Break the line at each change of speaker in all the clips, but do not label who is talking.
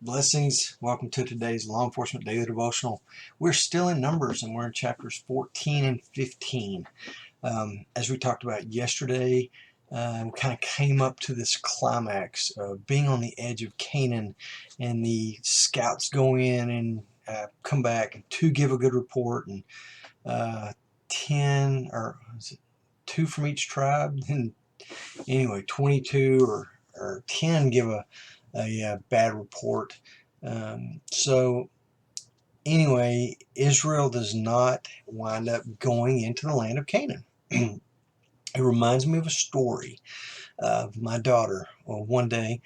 Blessings. Welcome to today's Law Enforcement Daily Devotional. We're still in Numbers and we're in chapters 14 and 15. As we talked about yesterday, we kind of came up to this climax of being on the edge of Canaan, and the scouts go in and come back and two give a good report, and 10 or is it 2 from each tribe? And anyway, 22 or 10 give a bad report. So anyway, Israel does not wind up going into the land of Canaan. It reminds me of a story of my daughter. Well, one day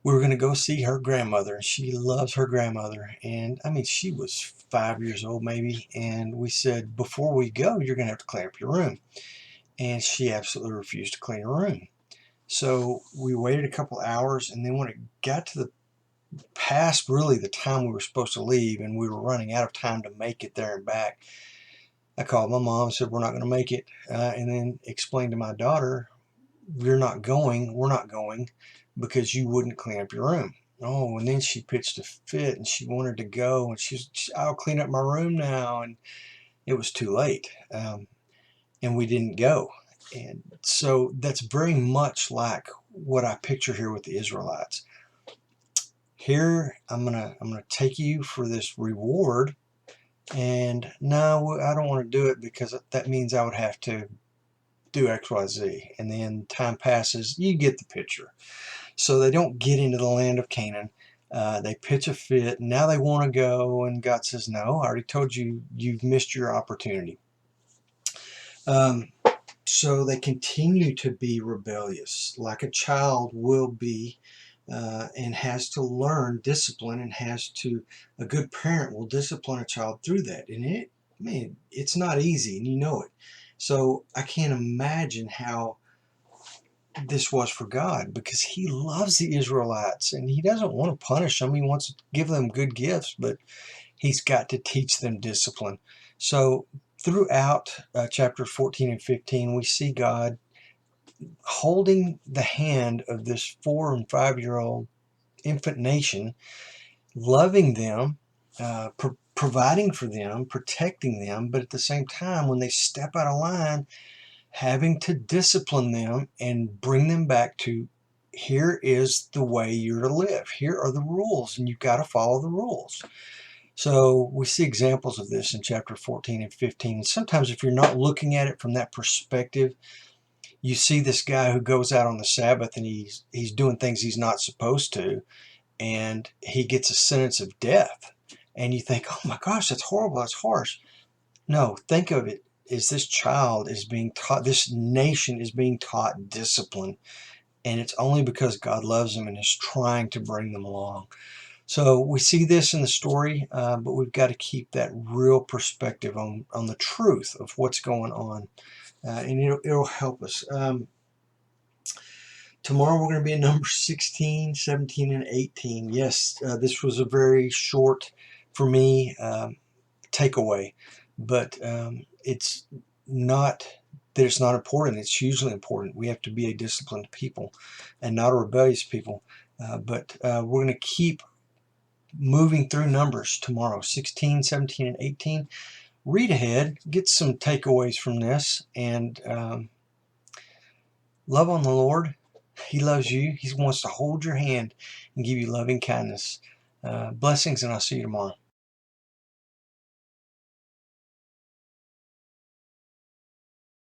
we were going to go see her grandmother. She loves her grandmother, and I mean, she was 5 years old maybe, and we said, before we go, you're going to have to clean up your room. And she absolutely refused to clean her room. So we waited a couple hours, and then when it got to the past really the time we were supposed to leave and we were running out of time to make it there and back, I called my mom and said, we're not going to make it, and then explained to my daughter, we're not going because you wouldn't clean up your room. Oh, and then she pitched a fit and she wanted to go, and I'll clean up my room now, and it was too late, and we didn't go. And so that's very much like what I picture here with the Israelites. Here, I'm gonna take you for this reward, and no, I don't want to do it because that means I would have to do X, Y, Z. And then time passes, you get the picture. So they don't get into the land of Canaan. They pitch a fit. Now they want to go, and God says, no, I already told you, you've missed your opportunity. So they continue to be rebellious, like a child will be, and has to learn discipline, and a good parent will discipline a child through that. And it's not easy, and you know it. So I can't imagine how this was for God, because he loves the Israelites and he doesn't want to punish them. He wants to give them good gifts, but he's got to teach them discipline. So throughout chapters 14 and 15, we see God holding the hand of this 4 and 5-year-old infant nation, loving them, providing for them, protecting them, but at the same time, when they step out of line, having to discipline them and bring them back to, here is the way you're to live. Here are the rules, and you've got to follow the rules. So we see examples of this in chapter 14 and 15. And sometimes if you're not looking at it from that perspective, you see this guy who goes out on the Sabbath and he's doing things he's not supposed to, and he gets a sentence of death. And you think, oh my gosh, that's horrible, that's harsh. No, think of it as this child is being taught, this nation is being taught discipline, and it's only because God loves them and is trying to bring them along. So we see this in the story, but we've got to keep that real perspective on the truth of what's going on, and it'll help us. Tomorrow we're going to be in Numbers 16, 17, and 18. Yes, this was a very short, for me, takeaway, but it's not that it's not important. It's hugely important. We have to be a disciplined people and not a rebellious people. But we're going to keep moving through Numbers tomorrow, 16, 17, and 18. Read ahead, get some takeaways from this, and love on the Lord. He loves you. He wants to hold your hand and give you loving kindness. Blessings, and I'll see you tomorrow.